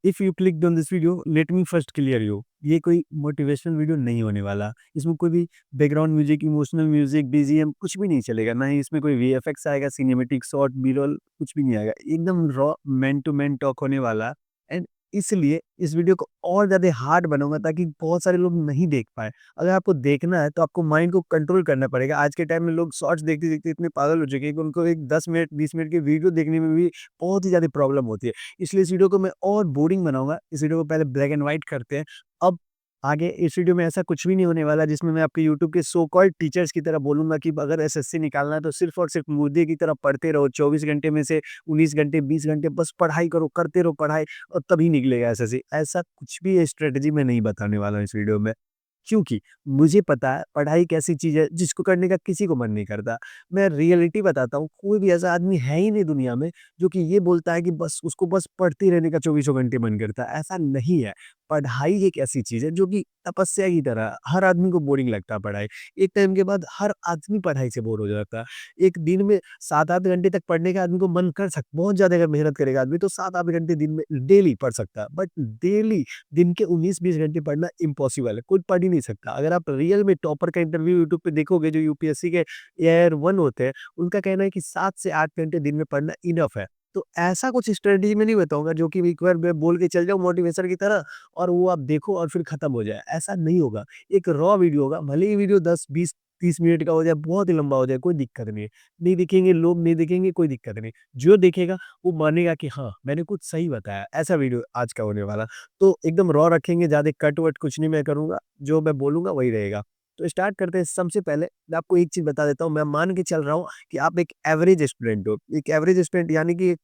If you clicked on this video let me first clear you, ये कोई motivational video नहीं होने वाला। इसमें कोई भी background music, emotional music, BGM कुछ भी नहीं चलेगा। ना ही इसमें कोई वीएफएक्स आएगा, सिनेमैटिक शॉट, बी-रोल कुछ भी नहीं आएगा। एकदम raw man to man talk होने वाला। एंड इसलिए इस वीडियो को और ज़्यादा हार्ड बनाऊँगा ताकि बहुत सारे लोग नहीं देख पाएँ। अगर आपको देखना है तो आपको माइंड को कंट्रोल करना पड़ेगा। आज के टाइम में लोग शॉर्ट्स देखते-देखते इतने पागल हो चुके हैं कि उनको एक 10 मिनट, 20 मिनट की वीडियो देखने में भी बहुत ही ज़्यादा प्रॉब्लम होती है। इसलिए इस वीडियो को मैं और बोरिंग बनाऊँगा। इस वीडियो को पहले ब्लैक एंड व्हाइट करते हैं। अब आगे इस वीडियो में ऐसा कुछ भी नहीं होने वाला जिसमें मैं आपके यूट्यूब के सो कॉल्ड टीचर्स की तरह बोलूँगा कि अगर एसएससी निकालना है तो सिर्फ़ और सिर्फ़ मुर्गे की तरह पढ़ते रहो। 24 घंटे में से 19 घंटे, 20 घंटे बस पढ़ाई करो, करते रहो पढ़ाई और तभी निकलेगा एसएससी। ऐसा कुछ भी स्ट्रैटेजी मैं नहीं बताने वाला हूँ इस वीडियो में। क्योंकि मुझे पता है पढ़ाई एक ऐसी चीज़ है जिसको करने का किसी को मन नहीं करता। मैं रियलिटी बताता हूँ, कोई भी ऐसा आदमी है ही नहीं दुनिया में जो कि ये बोलता है कि बस उसको बस पढ़ते रहने का चौबीसों घंटे मन करता है, ऐसा नहीं है। पढ़ाई एक ऐसी चीज़ है जो कि तपस्या की तरह है, हर आदमी को बोरिंग लगता है पढ़ाई। एक टाइम के बाद हर आदमी पढ़ाई से बोर हो जाता है। एक दिन में 7-8 घंटे तक पढ़ने का आदमी को मन कर सक बहुत ज़्यादा अगर मेहनत करेगा आदमी तो 7-8 घंटे दिन में डेली पढ़ सकता है। बट डेली दिन के 19-20 घंटे पढ़ना इम्पॉसिबल है, कोई पढ़ ही नहीं सकता। अगर आप रियल में टॉपर का इंटरव्यू यूट्यूब पे देखोगे जो यूपीएससी के एआईआर 1 होते हैं, उनका कहना है कि 7 से 8 घंटे दिन में पढ़ना इनफ है। तो ऐसा कुछ स्ट्रेटजी मैं नहीं बताऊँगा जो कि एक बार मैं बोल के चल जाऊँ मोटिवेशन की तरह और वो आप देखो और फिर खत्म हो जाए, ऐसा नहीं होगा। एक रॉ वीडियो होगा, भले ही वीडियो 10, 20, 30 मिनट का हो जाए, बहुत ही लंबा हो जाए, कोई दिक्कत नहीं है। नहीं दिखेंगे लोग, नहीं दिखेंगे, कोई दिक्कत नहीं। जो देखेगा वो मानेगा कि हाँ, मैंने कुछ सही बताया, ऐसा वीडियो आज का होने वाला। तो एकदम रॉ रखेंगे, ज़्यादा कट-वट कुछ नहीं मैं करूँगा, जो मैं बोलूँगा वही रहेगा। तो स्टार्ट करते हैं, सबसे पहले मैं आपको एक चीज़ बता देता हूँ, मैं मान के चल रहा हूँ कि आप एक एवरेज स्टूडेंट हो। एक एवरेज स्टूडेंट यानी कि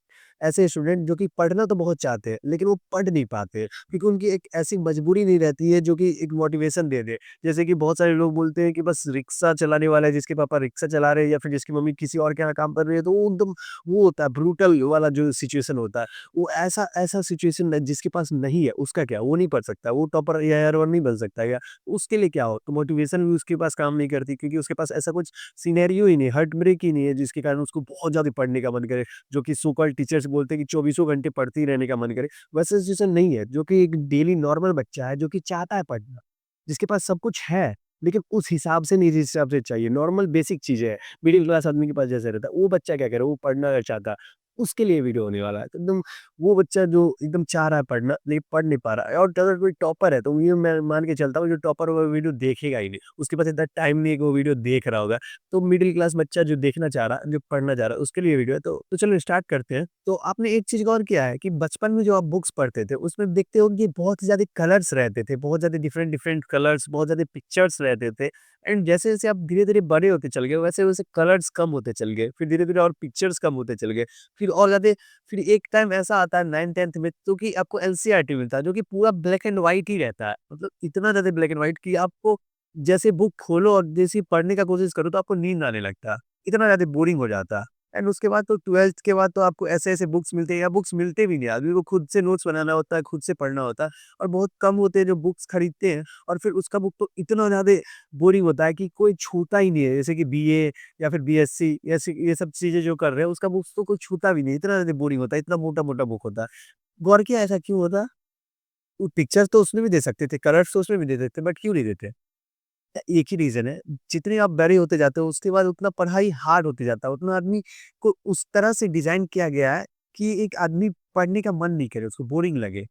ऐसे स्टूडेंट जो कि पढ़ना तो बहुत चाहते हैं, लेकिन वो पढ़ नहीं पाते, क्योंकि उनकी एक ऐसी मजबूरी नहीं रहती है जो कि एक मोटिवेशन दे दे। जैसे कि बहुत सारे लोग बोलते हैं कि बस रिक्शा चलाने वाला है, जिसके पापा रिक्शा चला रहे हैं या फिर जिसकी मम्मी किसी और के यहाँ काम कर रही है, तो वो एकदम वो होता है ब्रूटल वाला जो सिचुएशन होता है। वो ऐसा ऐसा सिचुएशन है जिसके पास नहीं है, उसका क्या? वो नहीं पढ़ सकता, वो टॉपर या एआईआर 1 नहीं बन सकता क्या? उसके लिए क्या हो? तो मोटिवेशन भी उसके पास काम नहीं करती क्योंकि उसके पास ऐसा कुछ सिनेरियो ही नहीं, हार्ट ब्रेक ही नहीं है जिसके कारण उसको बहुत ज़्यादा पढ़ने का मन करे। जो कि सो कॉल्ड टीचर्स बोलते हैं कि चौबीसों घंटे पढ़ते ही रहने का मन करे। वैसा सिचुएशन नहीं है, जो कि एक डेली नॉर्मल बच्चा है, जो कि चाहता है पढ़ना, जिसके पास सब कुछ है, लेकिन उस हिसाब से नहीं जिस हिसाब से चाहिए। नॉर्मल बेसिक चीज़ें हैं, मिडल क्लास आदमी के पास जैसे रहता है, वो बच्चा क्या करे, वो पढ़ना अगर चाहता है, उसके लिए वीडियो होने वाला है। तो एकदम वो बच्चा जो एकदम चाह रहा है पढ़ना, लेकिन पढ़ नहीं पा रहा है और अगर कोई टॉपर है, तो ये मैं मान के चलता हूँ, जो टॉपर होगा, वो वीडियो देखेगा ही नहीं। उसके पास इतना टाइम नहीं है कि वो वीडियो देख रहा होगा। तो मिडिल क्लास बच्चा जो देखना चाह रहा है, जो पढ़ना चाह रहा है, उसके लिए वीडियो है। तो चलो स्टार्ट करते हैं। तो आपने एक चीज़ गौर किया है कि बचपन में जो आप बुक्स पढ़ते थे, उसमें देखते होंगे कि बहुत ज़्यादा कलर्स रहते थे, बहुत ज़्यादा डिफरेंट-डिफरेंट कलर्स, बहुत ज़्यादा पिक्चर्स रहते थे एंड जैसे-जैसे आप धीरे-धीरे बड़े होते चल गए, वैसे-वैसे कलर्स कम होते चल गए। फिर धीरे-धीरे और पिक्चर्स कम होते चल गए। फिर और ज़्यादा फिर एक टाइम ऐसा आता है 9th-10th में तो कि आपको एनसीईआरटी मिलता है, जो कि पूरा ब्लैक एंड व्हाइट ही रहता है। मतलब इतना ज़्यादा ब्लैक एंड व्हाइट कि आपको जैसे बुक खोलो और जैसे ही पढ़ने का कोशिश करो तो आपको नींद आने लगता है। इतना ज़्यादा बोरिंग हो जाता है। एंड उसके बाद तो 12th के बाद तो आपको ऐसे-ऐसे बुक्स मिलते हैं या बुक्स मिलते भी नहीं। आदमी को खुद से नोट्स बनाना होता है, खुद से पढ़ना होता है और बहुत कम होते हैं जो बुक्स खरीदते हैं और फिर उसका बुक तो इतना ज़्यादा बोरिंग होता है कि कोई छूता ही नहीं है। जैसे कि बीए या फिर बीएससी ऐसी ये सब चीज़ें जो कर रहे हैं उसका बुक्स तो कोई छूता भी नहीं। इतना ज़्यादा बोरिंग होता है, इतना मोटा-मोटा बुक होता है। गौर किया ऐसा क्यों होता है? वो पिक्चर्स तो उसमें भी दे सकते थे, कलर्स तो उसमें भी दे देते बट क्यों नहीं देते? एक ही रीज़न है, जितने आप बड़े होते जाते हो उसके बाद उतना पढ़ाई हार्ड होते जाता है, उतना आदमी को उस तरह से डिज़ाइन किया गया है कि एक आदमी पढ़ने का मन नहीं करे, उसको बोरिंग लगे।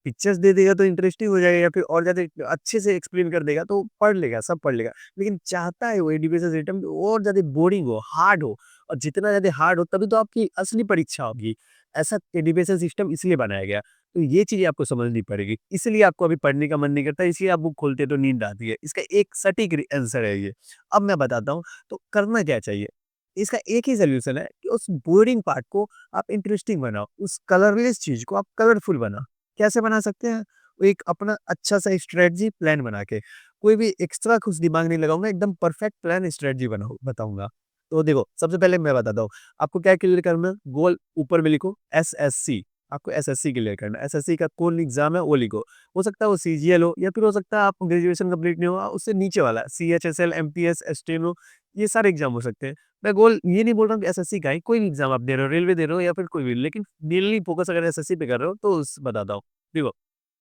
पिक्चर्स दे देगा तो इंटरेस्टिंग हो जाएगा या फिर और ज़्यादा अच्छे से एक्सप्लेन कर देगा तो पढ़ लेगा, सब पढ़ लेगा। लेकिन चाहता है वो एजुकेशन सिस्टम और ज़्यादा बोरिंग हो, हार्ड हो और जितना ज़्यादा हार्ड हो तभी तो आपकी असली परीक्षा होगी। ऐसा एजुकेशन सिस्टम इसलिए बनाया गया। तो ये चीज़ें आपको समझनी पड़ेगी। इसलिए आपको अभी पढ़ने का मन नहीं करता, इसलिए आप बुक खोलते हो तो नींद आती है। इसका एक सटीक आंसर है ये। अब मैं बताता हूँ, तो करना क्या चाहिए? इसका एक ही सॉल्यूशन है कि उस बोरिंग पार्ट को आप इंटरेस्टिंग बनाओ, उस कलरलेस चीज़ को आप कलरफुल बनाओ। कैसे बना सकते हैं? वो एक अपना अच्छा-सा स्ट्रैटेजी प्लान बना के। कोई भी एक्स्ट्रा कुछ दिमाग नहीं लगाऊँगा, एकदम परफेक्ट प्लान स्ट्रैटेजी बनाऊँ बताऊँगा। तो देखो, सबसे पहले मैं बताता हूँ, आपको क्या क्लियर करना है? गोल ऊपर में लिखो एसएससी, आपको एसएससी क्लियर करना है। एसएससी का कौन एग्ज़ाम है वो लिखो। हो सकता है वो सीजीएल हो या फिर हो सकता है आपको ग्रेजुएशन कंप्लीट नहीं हुआ, उससे नीचे वाला सीएचएसएल, एमटीएस, स्टेनो ये सारे एग्ज़ाम हो सकते हैं। मैं गोल ये नहीं बोल रहा हूँ कि एसएससी का ही, कोई भी एग्ज़ाम आप दे रहे हो, रेलवे दे रहे हो या फिर कोई भी, लेकिन मेनली फोकस अगर एसएससी पे कर रहे हो तो उस बताता हूँ। देखो,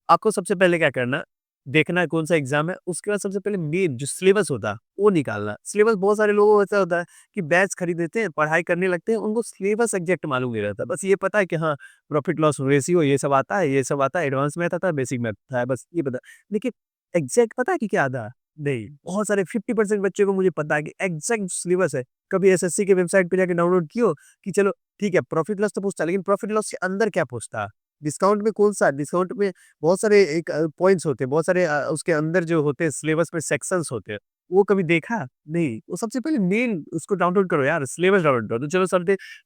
आपको सबसे पहले क्या करना, देखना है कौन-सा एग्ज़ाम है, उसके बाद सबसे पहले मेन जो सिलेबस होता है, वो निकालना। सिलेबस बहुत सारे लोगों को ऐसा होता है कि बैच खरीद लेते हैं, पढ़ाई करने लगते हैं, उनको सिलेबस एग्ज़ैक्ट मालूम नहीं रहता। बस ये पता है कि हाँ, प्रॉफिट लॉस रेशियो ये सब आता है, ये सब आता है, एडवांस मैथ आता है, बेसिक मैथ आता है, बस ये पता है। लेकिन एग्ज़ैक्ट पता है कि क्या आता है? नहीं, बहुत सारे 50% बच्चों को मुझे पता है कि एग्ज़ैक्ट सिलेबस है। कभी एसएससी की वेबसाइट पे जाके डाउनलोड किए हो कि चलो ठीक है, प्रॉफिट लॉस तो पूछता है, लेकिन प्रॉफिट लॉस के अंदर क्या पूछता है? डिस्काउंट में कौन-सा? डिस्काउंट में बहुत सारे एक पॉइंट्स होते हैं, बहुत सारे उसके अंदर जो होते हैं सिलेबस में सेक्शंस होते हैं, वो कभी देखा? नहीं, वो सबसे पहले मेन उसको डाउनलोड करो यार, सिलेबस डाउनलोड करो। तो चलो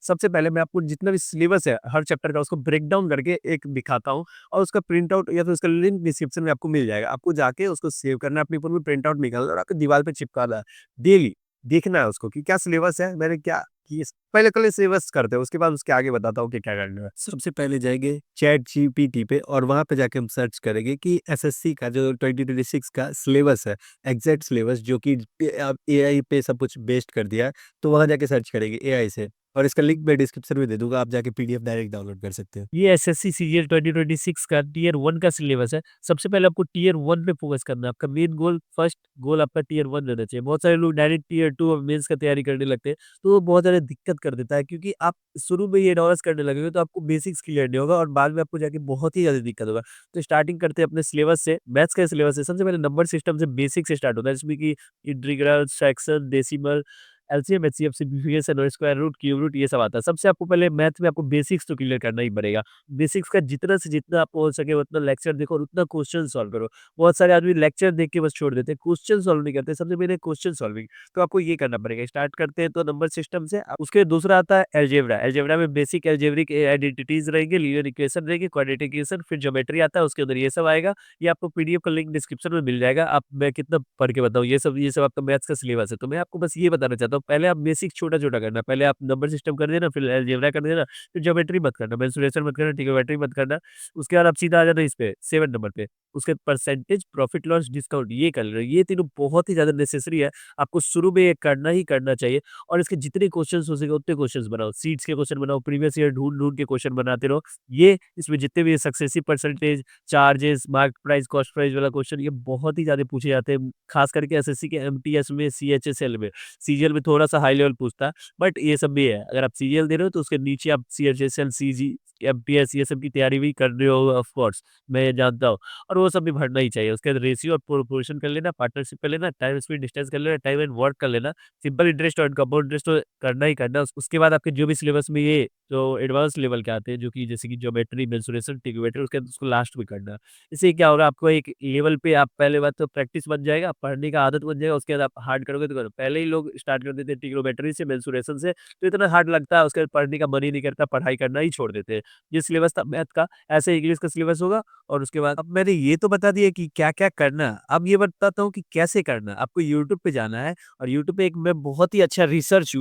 सबसे पहले मैं आपको जितना भी सिलेबस है हर चैप्टर का उसको ब्रेक डाउन करके एक दिखाता हूँ और उसका प्रिंट आउट या फिर उसका लिंक डिस्क्रिप्शन में आपको मिल जाएगा। आपको जाके उसको सेव करना है अपने फ़ोन में, प्रिंट आउट निकालना है और आपको दीवार पे चिपकाना है। डेली देखना है उसको कि क्या सिलेबस है, मैंने क्या कि पहले सिलेबस करते हैं, उसके बाद उसके आगे बताता हूँ कि क्या करना है। सबसे पहले जाएँगे चैट जीपीटी पे और वहाँ पे जाके हम सर्च करेंगे कि एसएससी का जो 2026 का सिलेबस है, एग्ज़ैक्ट सिलेबस जो कि एआई पे सब कुछ बेस्ड कर दिया है, तो वहाँ जाके सर्च करेंगे एआई से और इसका लिंक मैं डिस्क्रिप्शन में दे दूँगा, आप जाके पीडीएफ डायरेक्ट डाउनलोड कर सकते हो। ये एसएससी सीजीएल 2026 का टियर 1 का सिलेबस है। सबसे पहले आपको टियर 1 पे फोकस करना है। आपका मेन गोल फर्स्ट गोल आपका टियर 1 रहना चाहिए। बहुत सारे लोग डायरेक्ट टियर 2 और मेंस का तैयारी करने लगते हैं। तो वो बहुत ज़्यादा दिक्कत कर देता है क्योंकि आप शुरू में ये नॉलेज करने लगोगे तो आपको बेसिक्स क्लियर नहीं होगा और बाद में आपको जाके बहुत ही ज़्यादा दिक्कत होगा। तो स्टार्टिंग करते हैं अपने सिलेबस से, मैथ्स का सिलेबस है। सबसे पहले नंबर सिस्टम से बेसिक से स्टार्ट होता है जिसमें कि integral, fraction, decimal, LCM, HCF, simplification और स्क्वायर रूट, क्यूब रूट ये सब आता है। सबसे आपको पहले मैथ में आपको बेसिक्स तो क्लियर करना ही पड़ेगा। बेसिक्स का जितना से जितना आपको हो सके उतना लेक्चर देखो और उतना क्वेश्चन सॉल्व करो। बहुत सारे आदमी लेक्चर देख के बस छोड़ देते हैं, क्वेश्चन सॉल्व नहीं करते। सबसे पहले क्वेश्चन सॉल्विंग। तो आपको ये करना पड़ेगा। स्टार्ट करते हैं तो नंबर सिस्टम से उसके दूसरा आता है अलजेब्रा। अलजेब्रा में बेसिक अलजेब्रिक आइडेंटिटीज रहेंगे, लीनियर इक्वेशन रहेगी, क्वाड्रेटिक इक्वेशन, फिर ज्योमेट्री आता है उसके अंदर ये सब आएगा। ये आपको पीडीएफ का लिंक डिस्क्रिप्शन में मिल जाएगा। आप मैं कितना पढ़ के बताऊँ, ये सब आपका मैथ्स का सिलेबस है। तो मैं आपको बस ये बताना चाहता हूँ, पहले आप बेसिक छोटा-छोटा करना। पहले आप नंबर सिस्टम कर देना, फिर अलजेब्रा कर देना, फिर ज्योमेट्री मत करना, मेंसुरेशन मत करना, ट्रिग्नोमेट्री मत करना। उसके बाद आप सीधा आ जाना इस पे 7 नंबर पे। उसके परसेंटेज, प्रॉफिट लॉस, डिस्काउंट ये कर लेना। ये तीनों बहुत ही ज़्यादा नेसेसरी है। आपको शुरू में ये करना ही करना चाहिए और इसके जितने क्वेश्चन्स हो सके उतने क्वेश्चन्स बनाओ। सीट्स के क्वेश्चन बनाओ, प्रीवियस ईयर ढूँढ-ढूँढ के क्वेश्चन बनाते रहो। ये इसमें जितने भी successive percentage, charges, mark price, cost price वाला क्वेश्चन ये बहुत ही ज़्यादा पूछे जाते हैं। खास करके एसएससी के एमटीएस में, सीएचएसएल में। सीजीएल में थोड़ा-सा हाई लेवल पूछता है, बट ये सब भी है। अगर आप सीजीएल दे रहे हो तो उसके नीचे आप सीएचएसएल, सीजी, एमटीएस ये सब की तैयारी भी कर रहे हो ऑफ कोर्स, मैं ये जानता हूँ और वो सब भी भरना ही चाहिए। उसके बाद रेशियो और प्रोपोर्शन कर लेना, पार्टनरशिप कर लेना, टाइम स्पीड डिस्टेंस कर लेना, टाइम एंड वर्क कर लेना, सिंपल इंटरेस्ट और कंपाउंड इंटरेस्ट तो करना ही करना। उसके बाद आपके जो भी सिलेबस में ये जो एडवांस लेवल के आते हैं, जो कि जैसे कि ज्योमेट्री, मेंसुरेशन, ट्रिग्नोमेट्री उसके बाद उसको लास्ट में करना। इससे क्या होगा, आपको एक लेवल पे आप पहले बात तो प्रैक्टिस बन जाएगा, पढ़ने का आदत बन जाएगा, उसके बाद आप हार्ड करोगे तो करो। पहले ही लोग स्टार्ट कर देते हैं ट्रिग्नोमेट्री से, मेंसुरेशन से, तो इतना हार्ड लगता है, उसके बाद पढ़ने का मन ही नहीं करता, पढ़ाई करना ही छोड़ देते हैं। ये सिलेबस था मैथ का, ऐसे इंग्लिश का सिलेबस होगा और उसके बाद अब मैंने ये तो बता दिया कि क्या-क्या करना है, अब ये बताता हूँ कि कैसे करना है। आपको यूट्यूब पे जाना है और यूट्यूब पे एक मैं बहुत ही अच्छा रिसर्च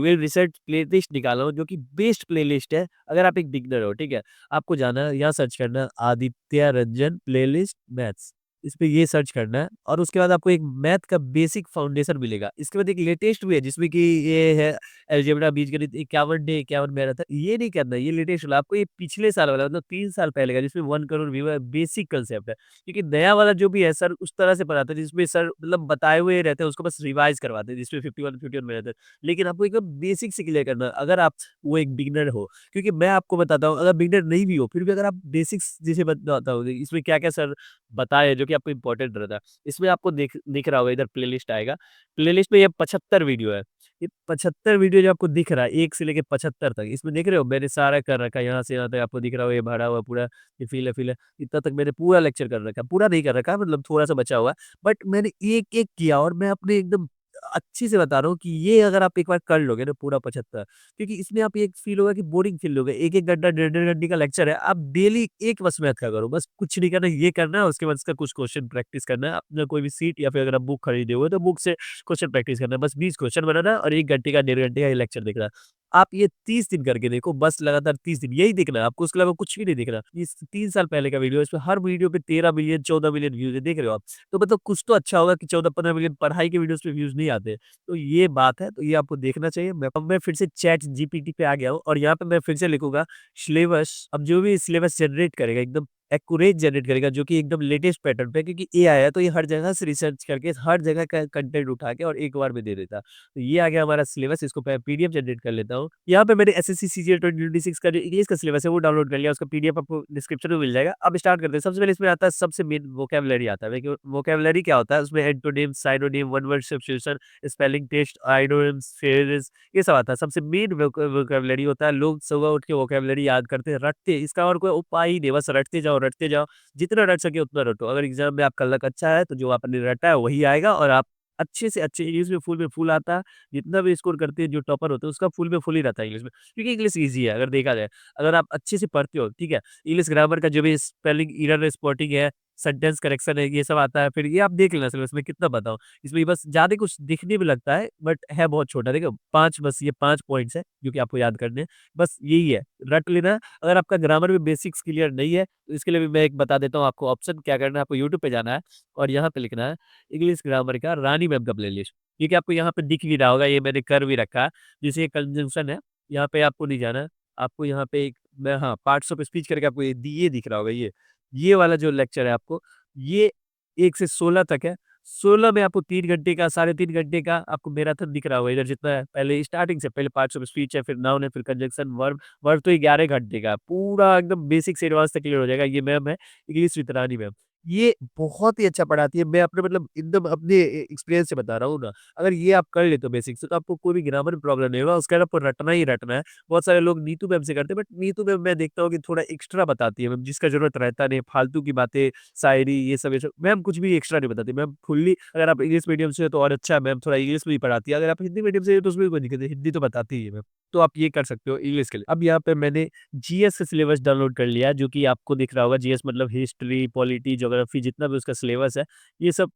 प्लेलिस्ट निकाला हूँ, जो कि बेस्ट प्लेलिस्ट है, अगर आप एक बिगिनर हो, ठीक है? आपको जाना है, यहाँ सर्च करना है आदित्य रंजन प्लेलिस्ट मैथ्स। इस पे ये सर्च करना है और उसके बाद आपको एक मैथ का बेसिक फाउंडेशन मिलेगा। इसके बाद एक लेटेस्ट भी है जिसमें कि ये है अलजेब्रा, बीजगणित 51 डे 51 मैराथन। ये नहीं करना, ये लेटेस्ट वाला आपको ये पिछले साल वाला मतलब 3 साल पहले का जिसमें 1 करोड़ व्यू है, बेसिक कांसेप्ट है। क्योंकि नया वाला जो भी है सर उस तरह से पढ़ाता है जिसमें सर मतलब बताए हुए रहते हैं, उसको बस रिवाइज़ करवाते हैं जिसमें 51 मैराथन। लेकिन आपको एकदम बेसिक से क्लियर करना है अगर आप वो एक बिगिनर हो। क्योंकि मैं आपको बताता हूँ अगर बिगिनर नहीं भी हो फिर भी अगर आप बेसिक्स जैसे बताता हूँ इसमें क्या-क्या सर बताए जो कि आपको इम्पोर्टेंट रहता है। इसमें आपको दिख रहा होगा इधर प्लेलिस्ट आएगा। प्लेलिस्ट में ये 75 वीडियो है। ये 75 वीडियो जो आपको दिख रहा है 1 से लेके 75 तक, इसमें देख रहे हो मैंने सारा कर रखा है, यहाँ से यहाँ तक आपको दिख रहा होगा ये भरा हुआ पूरा, ये फिल है, इतना तक मैंने पूरा लेक्चर कर रखा है। पूरा नहीं कर रखा मतलब थोड़ा-सा बचा हुआ है, बट मैंने एक-एक किया और मैं अपने एकदम अच्छी से बता रहा हूँ कि ये अगर आप एक बार कर लोगे ना पूरा 75, क्योंकि इसमें आप एक फ़ील होगा कि बोरिंग फ़ील होगा। 1-1 घंटा, डेढ़-डेढ़ घंटे का लेक्चर है, आप डेली एक बस मैथ का करो, बस कुछ नहीं करना, ये करना है, उसके बाद इसका कुछ क्वेश्चन प्रैक्टिस करना है। अपना कोई भी सीट या फिर अगर आप बुक खरीदे हुए हो, तो बुक से क्वेश्चन प्रैक्टिस करना है। बस 20 क्वेश्चन बनाना है और 1 घंटे का, डेढ़ घंटे का ये लेक्चर देखना है। आप ये 30 दिन करके देखो, बस लगातार 30 दिन यही देखना है, आपको उसके अलावा कुछ भी नहीं देखना। इस 3 साल पहले का वीडियो है, इसमें हर वीडियो पे 13 मिलियन, 14 मिलियन व्यूज़ है, देख रहे हो आप? तो मतलब कुछ तो अच्छा होगा कि 14-15 मिलियन पढ़ाई के वीडियोज़ पे व्यूज़ नहीं आते। तो ये बात है, तो ये आपको देखना चाहिए। अब मैं फिर से चैट जीपीटी पे आ गया हूँ और यहाँ पे मैं फिर से लिखूँगा सिलेबस। अब जो भी सिलेबस जनरेट करेगा एकदम एक्यूरेट जनरेट करेगा जो कि एकदम लेटेस्ट पैटर्न पे, क्योंकि एआई है तो ये हर जगह से रिसर्च करके हर जगह का कंटेंट उठा के और एक बार में दे देता है। तो ये आ गया हमारा सिलेबस, इसको मैं पीडीएफ जनरेट कर लेता हूँ। यहाँ पे मैंने एसएससी सीजीएल 2026 का जो इंग्लिश का सिलेबस है वो डाउनलोड कर लिया, उसका पीडीएफ आपको डिस्क्रिप्शन में मिल जाएगा। अब स्टार्ट करते हैं। सबसे पहले इसमें आता है सबसे मेन वोकैब्युलरी आता है। देखिए वोकैब्युलरी क्या होता है, उसमें antonym, synonym, one word substitution, spelling test, idioms, phrases, ये सब आता है। सबसे मेन वोकैब्युलरी होता है। लोग सुबह उठ के वोकैब्युलरी याद करते हैं, रटते हैं। इसका और कोई उपाय ही नहीं, बस रटते जाओ, रटते जाओ। जितना रट सके उतना रटो। अगर एग्ज़ाम में आपका लक अच्छा है तो जो आपने रटा है वही आएगा, और आप अच्छे से अच्छे इंग्लिश में फुल आता है। जितना भी स्कोर करते हैं जो टॉपर होते हैं उसका फुल में फुल ही रहता है इंग्लिश में। क्योंकि इंग्लिश ईज़ी है अगर देखा जाए। अगर आप अच्छे से पढ़ते हो, ठीक है? इंग्लिश ग्रामर का जो भी स्पेलिंग एरर, स्पॉटिंग है, सेंटेंस करेक्शन है, ये सब आता है। फिर ये आप देख लेना सिलेबस में कितना बताऊँ। इसमें बस ज़्यादा कुछ दिखने में लगता है बट है बहुत छोटा। देखो 5 बस ये 5 पॉइंट्स हैं जो कि आपको याद करने हैं। बस यही है, रट लेना है। अगर आपका ग्रामर में बेसिक्स क्लियर नहीं है तो इसके लिए भी मैं एक बता देता हूँ आपको ऑप्शन क्या करना है। आपको यूट्यूब पे जाना है और यहाँ पे लिखना है इंग्लिश ग्रामर का रानी मैम का प्लेलिस्ट। ठीक है, आपको यहाँ पे दिख भी रहा होगा, ये मैंने कर भी रखा है। जैसे ये कंजंक्शन है, यहाँ पे आपको नहीं जाना है। आपको यहाँ पे एक मैं हाँ, पार्ट्स ऑफ स्पीच करके आपको ये दिख रहा होगा ये। ये वाला जो लेक्चर है आपको, ये 1 से 16 तक है। 16 में आपको 3 घंटे का, साढ़े 3 घंटे का आपको मैराथन दिख रहा होगा इधर जितना है। पहले स्टार्टिंग से पहले पार्ट्स ऑफ स्पीच है, फिर नाउन है, फिर कंजंक्शन, वर्ब। वर्ब तो 11 घंटे का है। पूरा एकदम बेसिक से एडवांस तक क्लियर हो जाएगा। ये मैम है इंग्लिश विद रानी मैम। ये बहुत ही अच्छा पढ़ाती है। मैं अपने मतलब एकदम अपने एक्सपीरियंस से बता रहा हूँ ना। अगर ये आप कर लेते हो बेसिक से तो आपको कोई भी ग्रामर में प्रॉब्लम नहीं होगा। उसके बाद आपको रटना ही रटना है। बहुत सारे लोग नीतू मैम से करते हैं, बट नीतू मैम मैं देखता हूँ कि थोड़ा एक्स्ट्रा बताती है मैम, जिसका ज़रूरत रहता नहीं है, फालतू की बातें, शायरी ये सब मैम कुछ भी एक्स्ट्रा नहीं बताती। मैम फुल्ली अगर आप इंग्लिश मीडियम से हो तो और अच्छा है, मैम थोड़ा इंग्लिश में भी पढ़ाती है। अगर आप हिंदी मीडियम से हो तो उसमें भी कोई दिक्कत नहीं, हिंदी तो बताती ही है मैम। तो आप ये कर सकते हो इंग्लिश के लिए। अब यहाँ पे मैंने जीएस का सिलेबस डाउनलोड कर लिया है, जो कि आपको दिख रहा होगा। जीएस मतलब हिस्ट्री, पॉलिटी, ज्योग्राफी, जितना भी उसका सिलेबस है, ये सब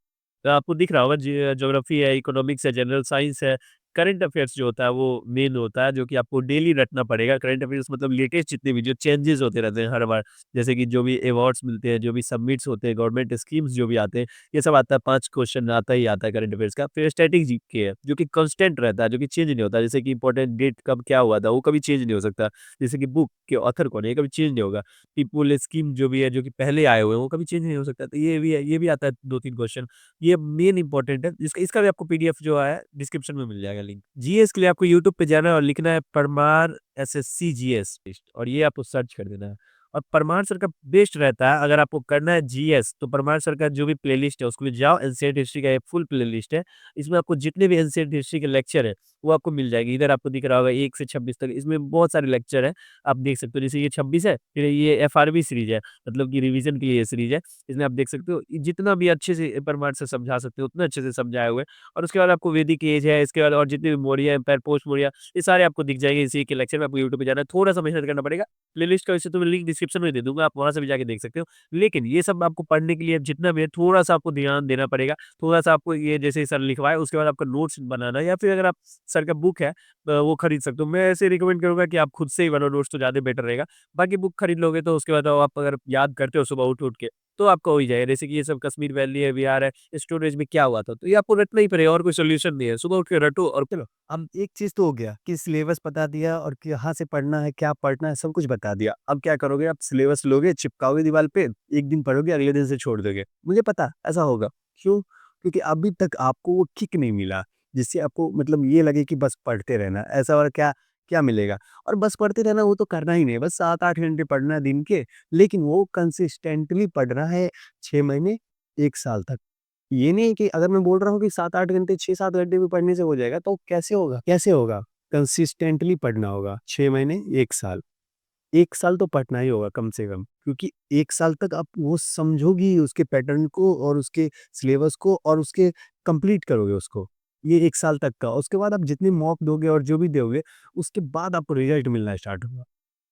आपको दिख रहा होगा। ज्योग्राफी है, इकोनॉमिक्स है, जनरल साइंस है। करंट अफेयर्स जो होता है वो मेन होता है, जो कि आपको डेली रटना पड़ेगा। करंट अफेयर्स मतलब लेटेस्ट जितने भी जो चेंजेस होते रहते हैं हर बार, जैसे कि जो भी अवार्ड्स मिलते हैं, जो भी सबमिट्स होते हैं, गवर्नमेंट स्कीम्स जो भी आते हैं, ये सब आता है। 5 क्वेश्चन आता ही आता है करंट अफेयर्स का। फिर स्टैटिक जीके है, जो कि कांस्टेंट रहता है, जो कि चेंज नहीं होता। जैसे कि इंपॉर्टेंट डेट कब क्या हुआ था, वो कभी चेंज नहीं हो सकता। जैसे कि बुक के ऑथर कौन है, ये कभी चेंज नहीं होगा। पीपल स्कीम जो भी है, जो कि पहले आए हुए हैं, वो कभी चेंज नहीं हो सकता। तो ये भी है, ये भी आता है 2-3 क्वेश्चन। ये मेन इंपॉर्टेंट है। इसका इसका भी आपको पीडीएफ जो है डिस्क्रिप्शन में मिल जाएगा लिंक। जीएस के लिए आपको यूट्यूब पे जाना है और लिखना है परमार एसएससी जीएस और ये आपको सर्च कर देना है। और परमार सर का बेस्ट रहता है अगर आपको करना है जीएस, तो परमार सर का जो भी प्लेलिस्ट है उसको जाओ। एंशिएंट हिस्ट्री का एक फुल प्लेलिस्ट है। इसमें आपको जितने भी एंशिएंट हिस्ट्री के लेक्चर है वो आपको मिल जाएगी। इधर आपको दिख रहा होगा 1 से 26 तक, इसमें बहुत सारे लेक्चर है। आप देख सकते हो, जैसे ये 26 है, फिर ये एफआरबी सीरीज है, मतलब कि रिवीजन के लिए ये सीरीज है। इसमें आप देख सकते हो जितना भी अच्छे से परमार से समझा सकते हो उतना अच्छे से समझाए हुए हैं। और उसके बाद आपको वैदिक एज है, इसके बाद और जितने भी मौर्य एम्पायर, पोस्ट मौर्य, ये सारे आपको दिख जाएंगे इसी के लेक्चर में। आपको यूट्यूब पे जाना है, थोड़ा-सा मेहनत करना पड़ेगा। प्लेलिस्ट का वैसे तो मैं लिंक डिस्क्रिप्शन में दे दूँगा, आप वहाँ से भी जाके देख सकते हो। लेकिन ये सब आपको पढ़ने के लिए जितना भी है थोड़ा-सा आपको ध्यान देना पड़ेगा। थोड़ा-सा आपको ये जैसे सर लिखवाए उसके बाद आपका नोट्स बनाना है, या फिर अगर आप सर का बुक है वो खरीद सकते हो। मैं ऐसे रिकमेंड करूँगा कि आप खुद से ही बनाओ नोट्स, तो ज़्यादा बेटर रहेगा। बाकी बुक खरीद लोगे तो उसके बाद आप अगर याद करते हो सुबह उठ-उठ के, तो आपका हो ही जाएगा। जैसे कि ये सब कश्मीर वैली है, बिहार है, स्टोरेज में क्या हुआ था, तो ये आपको रटना ही पड़ेगा, और कोई सॉल्यूशन नहीं है। सुबह उठ के रटो और चलो, अब एक चीज़ तो हो गया कि सिलेबस बता दिया और कहाँ से पढ़ना है, क्या पढ़ना है, सब कुछ बता दिया। अब क्या करोगे, आप सिलेबस लोगे, चिपकाओगे दीवार पे, एक दिन पढ़ोगे, अगले दिन से छोड़ दोगे। मुझे पता ऐसा होगा। क्यों? क्योंकि अभी तक आपको वो किक नहीं मिला, जिससे आपको मतलब ये लगे कि बस पढ़ते रहना। ऐसा और क्या क्या मिलेगा? और बस पढ़ते रहना वो तो करना ही नहीं है, बस 7-8 घंटे पढ़ना है दिन के, लेकिन वो कंसिस्टेंटली पढ़ना है 6 महीने, 1 साल तक। ये नहीं कि अगर मैं बोल रहा हूँ कि 7-8 घंटे 6-7 घंटे भी पढ़ने से हो जाएगा, तो कैसे होगा? कैसे होगा? कंसिस्टेंटली पढ़ना होगा, 6 महीने, 1 साल। 1 साल तो पढ़ना ही होगा कम से कम, क्योंकि 1 साल तक आप वो समझोगे ही उसके पैटर्न को और उसके सिलेबस को और उसके कंप्लीट करोगे उसको। ये 1 साल तक का, उसके बाद आप जितने मॉक दोगे और जो भी दोगे, उसके बाद आपको रिजल्ट मिलना स्टार्ट होगा।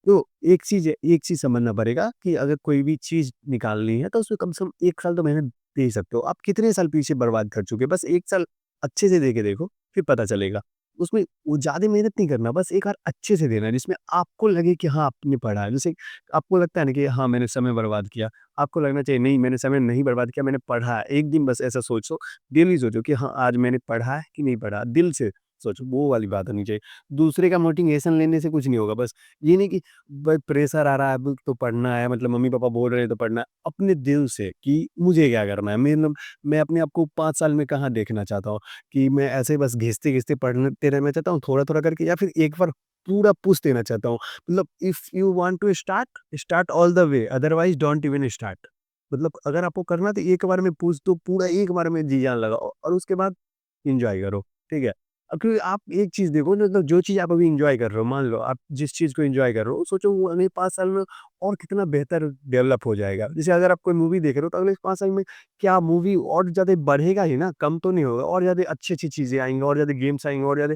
तो एक चीज़ समझना पड़ेगा कि अगर कोई भी चीज़ निकालनी है, तो उसमें कम से कम 1 साल तो मेहनत दे ही सकते हो। आप कितने साल पीछे बर्बाद कर चुके हैं, बस 1 साल अच्छे से दे के देखो, फिर पता चलेगा। उसमें वो ज़्यादा मेहनत नहीं करना, बस एक बार अच्छे से देना है, जिसमें आपको लगे कि हाँ, आपने पढ़ा है। जैसे आपको लगता है ना कि हाँ, मैंने समय बर्बाद किया, आपको लगना चाहिए नहीं, मैंने समय नहीं बर्बाद किया, मैंने पढ़ा है। एक दिन बस ऐसा सोचो, डेली सोचो कि हाँ, आज मैंने पढ़ा है कि नहीं पढ़ा, दिल से सोचो, वो वाली बात होनी चाहिए। दूसरे का मोटिवेशन लेने से कुछ नहीं होगा, बस ये नहीं कि भाई प्रेशर आ रहा है अब तो पढ़ना है, मतलब मम्मी-पापा बोल रहे हैं तो पढ़ना है। अपने दिल से कि मुझे क्या करना है, मैं अपने आप को 5 साल में कहाँ देखना चाहता हूँ कि मैं ऐसे बस घिसते-घिसते पढ़ते रहना चाहता हूँ, थोड़ा-थोड़ा करके, या फिर एक बार पूरा पुश देना चाहता हूँ। मतलब if you want to start, start all the way, otherwise don't even start. मतलब अगर आपको करना है तो एक बार में पुश दो, पूरा एक बार में जी-जान लगाओ और उसके बाद एन्जॉय करो, ठीक है? अब क्योंकि आप एक चीज़ देखो, मतलब जो चीज़ आप अभी एन्जॉय कर रहे हो, मान लो आप जिस चीज़ को एन्जॉय कर रहे हो, सोचो वो अगले 5 साल में और कितना बेहतर डेवलप हो जाएगा। जैसे अगर आप कोई मूवी देख रहे हो तो अगले 5 साल में क्या मूवी और ज़्यादा बढ़ेगा ही ना, कम तो नहीं होगा, और ज़्यादा अच्छी-अच्छी चीज़ें आएँगी, और ज़्यादा गेम्स आएँगे, और ज़्यादा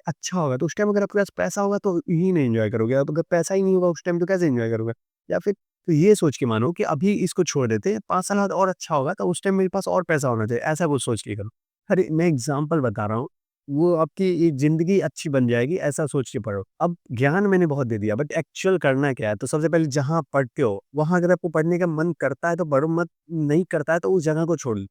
अच्छा होगा। तो उस टाइम अगर आपके पास पैसा होगा तो ही नहीं एन्जॉय करोगे, अब अगर पैसा ही नहीं होगा उस टाइम तो कैसे एन्जॉय करोगे? या फिर तो ये सोच के मानो कि अभी इसको छोड़ देते हैं, 5 साल बाद और अच्छा होगा तो उस टाइम मेरे पास और पैसा होना चाहिए, ऐसा कुछ सोच के करो। अरे! मैं एग्ज़ाम्पल बता रहा हूँ, वो आपकी ये ज़िंदगी अच्छी बन जाएगी, ऐसा सोच के पढ़ो। अब ज्ञान मैंने बहुत दे दिया, बट एक्चुअल करना क्या है? तो सबसे पहले जहाँ आप पढ़ते हो, वहाँ अगर आपको पढ़ने का मन करता है तो पढ़ो, मत नहीं करता है तो उस जगह को छोड़ दो।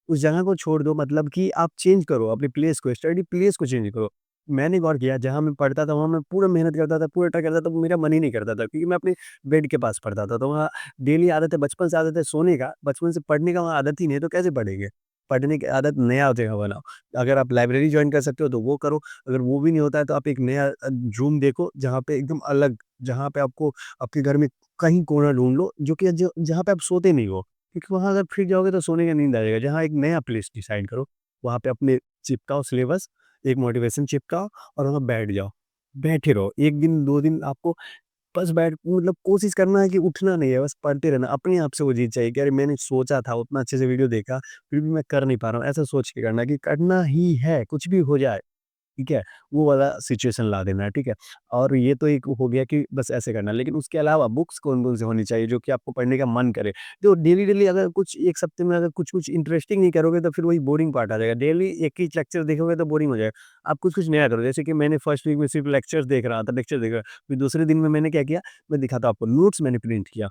उस जगह को छोड़ दो, मतलब कि आप चेंज करो अपने प्लेस को, स्टडी प्लेस को चेंज करो। मैंने गौर किया, जहाँ मैं पढ़ता था वहाँ मैं पूरा मेहनत करता था, पूरा ट्राई करता था, मेरा मन ही नहीं करता था क्योंकि मैं अपने बेड के पास पढ़ता था। तो वहाँ डेली आदत है, बचपन से आदत है सोने का, बचपन से पढ़ने का वहाँ आदत ही नहीं है तो कैसे पढ़ेंगे? पढ़ने की आदत नया जगह बनाओ। अगर आप लाइब्रेरी जॉइन कर सकते हो तो वो करो, अगर वो भी नहीं होता है तो आप एक नया रूम देखो जहाँ पे एकदम अलग, जहाँ पे आपको आपके घर में कहीं कोना ढूँढ लो जो कि ज जहाँ पे आप सोते नहीं हो। क्योंकि वहाँ अगर फिर जाओगे तो सोने का नींद आ जाएगा। जहाँ एक नया प्लेस डिसाइड करो, वहाँ पे अपने चिपकाओ सिलेबस, एक मोटिवेशन चिपकाओ और वहाँ बैठ जाओ। बैठे रहो, 1 दिन 2 दिन आपको बस बैठ, मतलब कोशिश करना है कि उठना नहीं है, बस पढ़ते रहना। अपने आप से वो चीज़ चाहिए कि अरे मैंने सोचा था, उतना अच्छे से वीडियो देखा, फिर भी मैं कर नहीं पा रहा हूँ। ऐसा सोच के करना है कि करना ही है, कुछ भी हो जाए। ठीक है? वो वाला सिचुएशन ला देना है, ठीक है? और ये तो एक हो गया कि बस ऐसे करना है, लेकिन उसके अलावा बुक्स कौन-कौन सी होनी चाहिए जो कि आपको पढ़ने का मन करे। तो डेली-डेली अगर कुछ 1 सप्ते में अगर कुछ-कुछ इंटरेस्टिंग नहीं करोगे तो फिर वही बोरिंग पार्ट आ जाएगा। डेली एक ही लेक्चर देखोगे तो बोरिंग हो जाएगा। आप कुछ-कुछ नया करो, जैसे कि मैंने फर्स्ट वीक में सिर्फ लेक्चर्स देख रहा था, लेक्चर देख रहा फिर दूसरे दिन में मैंने क्या किया, मैं दिखाता हूँ आपको, नोट्स मैंने प्रिंट किया।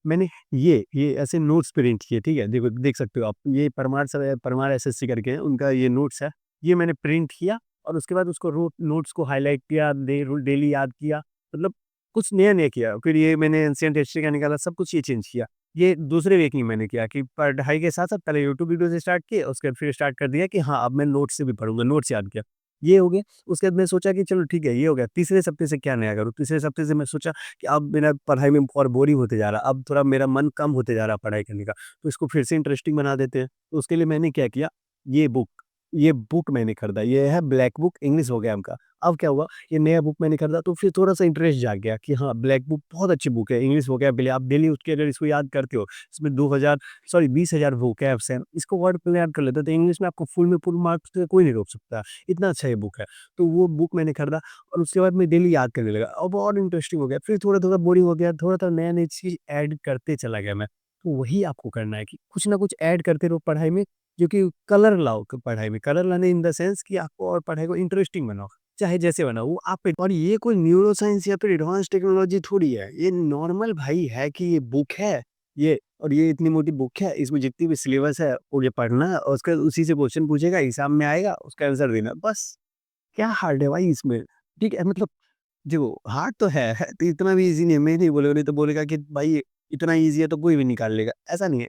मैंने ये ऐसे नोट्स प्रिंट किए, ठीक है? देखो देख सकते हो आप, ये परमार एसएससी करके है, उनका ये नोट्स है। ये मैंने प्रिंट किया और उसके बाद उसको रो नोट्स को हाइलाइट किया, डेली याद किया, मतलब कुछ नया-नया किया। फिर ये मैंने एंशिएंट हिस्ट्री का निकाला, सब कुछ ये चेंज किया। ये दूसरे वीक में मैंने किया कि पढ़ाई के साथ-साथ पहले यूट्यूब वीडियो से स्टार्ट किए, उसके बाद फिर स्टार्ट कर दिया कि हाँ, अब मैं नोट्स से भी पढ़ूँगा, नोट्स याद किया। ये हो गया, उसके बाद मैं सोचा कि चलो ठीक है, ये हो गया। तीसरे सप्ते से क्या नया करूँ? तीसरे सप्ते से मैं सोचा कि अब मेरा पढ़ाई में और बोरिंग होते जा रहा है, अब थोड़ा मेरा मन कम होते जा रहा है पढ़ाई करने का, तो इसको फिर से इंटरेस्टिंग बना देते हैं। तो उसके लिए मैंने क्या किया, ये बुक ये बुक मैंने खरीदा, ये है ब्लैक बुक, इंग्लिश हो गया उनका। अब क्या हुआ, ये नया बुक मैंने खरीदा तो फिर थोड़ा-सा इंटरेस्ट जाग गया कि हाँ, ब्लैक बुक बहुत अच्छी बुक है, इंग्लिश हो गया, पहले आप डेली उठ के अगर इसको याद करते हो, इसमें 2000 सॉरी 20,000 वोकैब्स हैं, इसको वर्ड पे याद कर लेते हो, तो इंग्लिश में आपको फुल मार्क्स से कोई नहीं रोक सकता, इतना अच्छा ये बुक है। तो वो बुक मैंने खरीदा और उसके बाद मैं डेली याद करने लगा। अब और इंटरेस्टिंग हो गया, फिर थोड़ा-थोड़ा बोरिंग हो गया, थोड़ा-थोड़ा नया-नया चीज़ ऐड करते चला गया मैं। तो वही आपको करना है कि कुछ ना कुछ ऐड करते रहो पढ़ाई में, जो कि कलर लाओ क पढ़ाई में। कलर लाने इन द सेंस कि आपको और पढ़ाई को इंटरेस्टिंग बनाओ, चाहे जैसे बनाओ, वो आप पे। और ये कोई न्यूरो साइंस या फिर एडवांस टेक्नोलॉजी थोड़ी है, ये नॉर्मल भाई है कि ये बुक है, ये और ये इतनी मोटी बुक है, इसमें जितनी भी सिलेबस है, वो ये पढ़ना है और उसके बाद उसी से क्वेश्चन पूछेगा, एग्ज़ाम में आएगा, उसका आंसर देना, बस। क्या हार्ड है भाई इसमें? ठीक है, मतलब देखो हार्ड तो है तो इतना भी ईज़ी नहीं है, मैं नहीं बोलूँगा, नहीं तो बोलेगा कि भाई इतना ईज़ी है तो कोई भी निकाल लेगा, ऐसा नहीं है।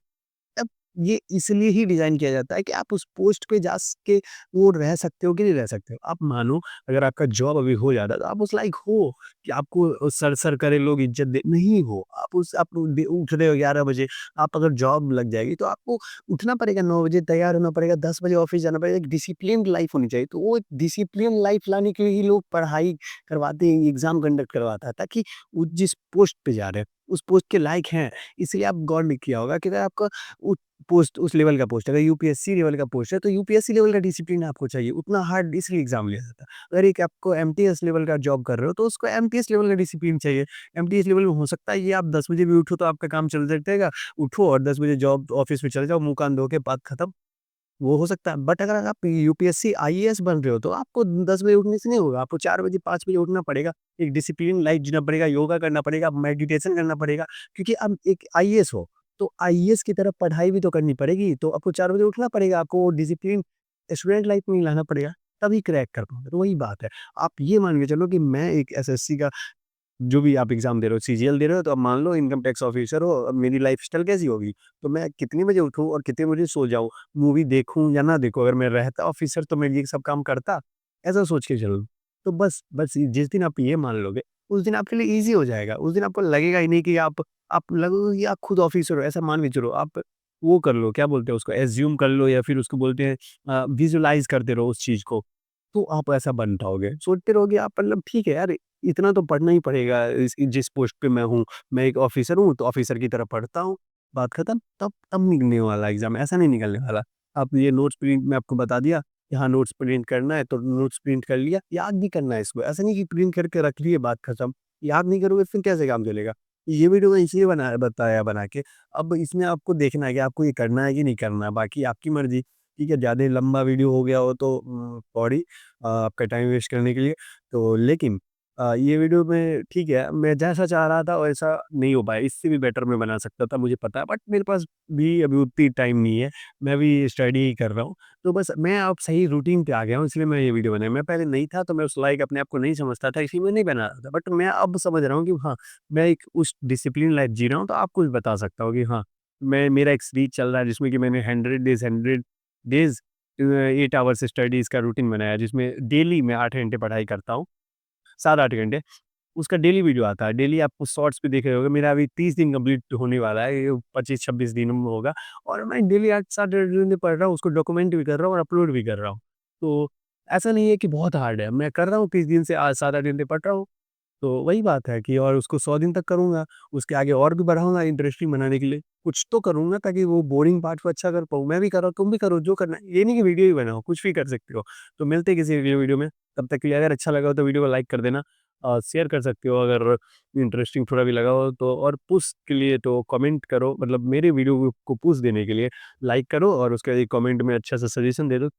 अब ये इसलिए ही डिज़ाइन किया जाता है कि आप उस पोस्ट पे जा के वो रह सकते हो कि नहीं रह सकते हो। आप मानो अगर आपका जॉब अभी हो जाता है तो आप उस लायक हो कि आपको सर-सर करे लोग इज़्ज़त दे, नहीं हो। आप उठ रहे हो 11 बजे, आप अगर जॉब लग जाएगी तो आपको उठना पड़ेगा 9 बजे, तैयार होना पड़ेगा, 10 बजे ऑफ़िस जाना पड़ेगा, एक डिसिप्लिन्ड लाइफ़ होनी चाहिए। तो वो एक डिसिप्लिन लाइफ़ लाने के लिए ही लोग पढ़ाई करवाते हैं, एग्ज़ाम कंडक्ट करवाता है ताकि वो जिस पोस्ट पे जा रहे हैं, उस पोस्ट के लायक हैं। इसलिए आप गौर नहीं किया होगा कि अगर आपका उ पोस्ट उस लेवल का पोस्ट है, अगर यूपीएससी लेवल का पोस्ट है, तो यूपीएससी लेवल का डिसिप्लिन आपको चाहिए, उतना हार्ड इसलिए एग्ज़ाम लिया जाता है। अगर एक आपको एमटीएस लेवल का जॉब कर रहे हो, तो उसको एमटीएस लेवल का डिसिप्लिन चाहिए। एमटीएस लेवल में हो सकता है ये आप 10 बजे भी उठो तो आपका काम चल जाएगा, उठो और 10 बजे जॉब ऑफ़िस में चले जाओ, मुँह कान धो के बात खत्म, वो हो सकता है। बट अगर आप यूपीएससी आईएएस बन रहे हो, तो आपको 10 बजे उठने से नहीं होगा, आपको 4 बजे, 5 बजे उठना पड़ेगा, एक डिसिप्लिन लाइफ़ जीना पड़ेगा, योगा करना पड़ेगा, मेडिटेशन करना पड़ेगा, क्योंकि आप एक आईएएस हो। तो आईएएस की तरफ पढ़ाई भी तो करनी पड़ेगी, तो आपको 4 बजे उठना पड़ेगा, आपको वो डिसिप्लिन स्टूडेंट लाइफ में ही लाना पड़ेगा। तभी क्रैक कर पाओगे। तो वही बात है। आप ये मान के चलो कि मैं एक एसएससी का जो भी आप एग्ज़ाम दे रहे हो, सीजीएल दे रहे हो, तो अब मान लो इनकम टैक्स ऑफ़िसर हो, अब मेरी लाइफ़स्टाइल कैसी होगी? तो मैं कितने बजे उठूँ और कितने बजे सो जाऊँ? मूवी देखूँ या ना देखूँ? अगर मैं रहता ऑफ़िसर तो मैं ये सब काम करता? ऐसा सोच के चलो। तो बस जिस दिन आप ये मान लोगे, उस दिन आपके लिए ईज़ी हो जाएगा। उस दिन आपको लगेगा ही नहीं कि आप लगोगे कि आप खुद ऑफ़िसर हो, ऐसा मान के चलो। आप वो कर लो, क्या बोलते हैं उसको, एज़्यूम कर लो या फिर उसको बोलते हैं विज़ुअलाइज़ करते रहो उस चीज़ को। तो आप ऐसा बन पाओगे। सोचते रहोगे आप मतलब ठीक है यार, इतना तो पढ़ना ही पड़ेगा इस जिस पोस्ट पे मैं हूँ। मैं एक ऑफ़िसर हूँ, तो ऑफ़िसर की तरह पढ़ता हूँ, बात खत्म। तब निकलने वाला एग्ज़ाम, ऐसा नहीं निकलने वाला। आप ये नोट्स प्रिंट मैं आपको बता दिया, कि हाँ, नोट्स प्रिंट करना है तो नोट्स प्रिंट कर लिया, याद भी करना है इसको। ऐसा नहीं कि प्रिंट करके रख लिए, बात खत्म। याद नहीं करोगे फिर कैसे काम चलेगा? ये वीडियो मैं इसलिए बताया बना के, अब इसमें आपको देखना है कि आपको ये करना है कि नहीं करना है, बाकी आपकी मर्ज़ी। ठीक है, ज़्यादा लंबा वीडियो हो गया हो तो सॉरी आपका टाइम वेस्ट करने के लिए। तो लेकिन ये वीडियो में ठीक है, मैं जैसा चाह रहा था वैसा नहीं हो पाया, इससे भी बेटर मैं बना सकता था, मुझे पता है, बट मेरे पास भी अभी उतनी टाइम नहीं है, मैं भी स्टडी ही कर रहा हूँ। तो बस मैं अब सही रूटीन पे आ गया हूँ, इसलिए मैं ये वीडियो बनाई। मैं पहले नहीं था, तो मैं उस लायक अपने आप को नहीं समझता था, इसलिए मैं नहीं बना रहा था। बट मैं अब समझ रहा हूँ कि हाँ, मैं एक उस डिसिप्लिन लाइफ़ जी रहा हूँ, तो आपको भी बता सकता हूँ कि हाँ, मेरा एक सीरीज़ चल रहा है जिसमें कि मैंने 100 डेज़ 8 आवर्स स्टडीज़ का रूटीन बनाया है, जिसमें डेली मैं 8 घंटे पढ़ाई करता हूँ, 7-8 घंटे। उसका डेली वीडियो आता है, डेली आपको शॉर्ट्स पे दिख रहे होंगे, मेरा अभी 30 दिन कंप्लीट होने वाला है, ये 25-26 दिन में होगा और मैं डेली 8-7 घंटे पढ़ रहा हूँ, उसको डॉक्यूमेंट भी कर रहा हूँ और अपलोड भी कर रहा हूँ। तो ऐसा नहीं है कि बहुत हार्ड है, मैं कर रहा हूँ 30 दिन से आज 7-8 घंटे पढ़ रहा हूँ। तो वही बात है कि और उसको 100 दिन तक करूँगा, उसके आगे और भी बढ़ाऊँगा इंटरेस्टिंग बनाने के लिए। कुछ तो करूँगा ताकि वो बोरिंग पार्ट को अच्छा कर पाऊँ। मैं भी कर रहा हूँ, तुम भी करो, जो करना है। ये नहीं कि वीडियो ही बनाओ, कुछ भी कर सकते हो। तो मिलते हैं किसी अगले वीडियो में, तब तक के लिए अगर अच्छा लगा हो तो वीडियो को लाइक कर देना। शेयर कर सकते हो अगर इंटरेस्टिंग थोड़ा भी लगा हो तो और पुश के लिए तो कमेंट करो, मतलब मेरे वीडियो को पुश देने के लिए लाइक करो और उसके बाद एक कमेंट में अच्छा सा सजेशन दे दो।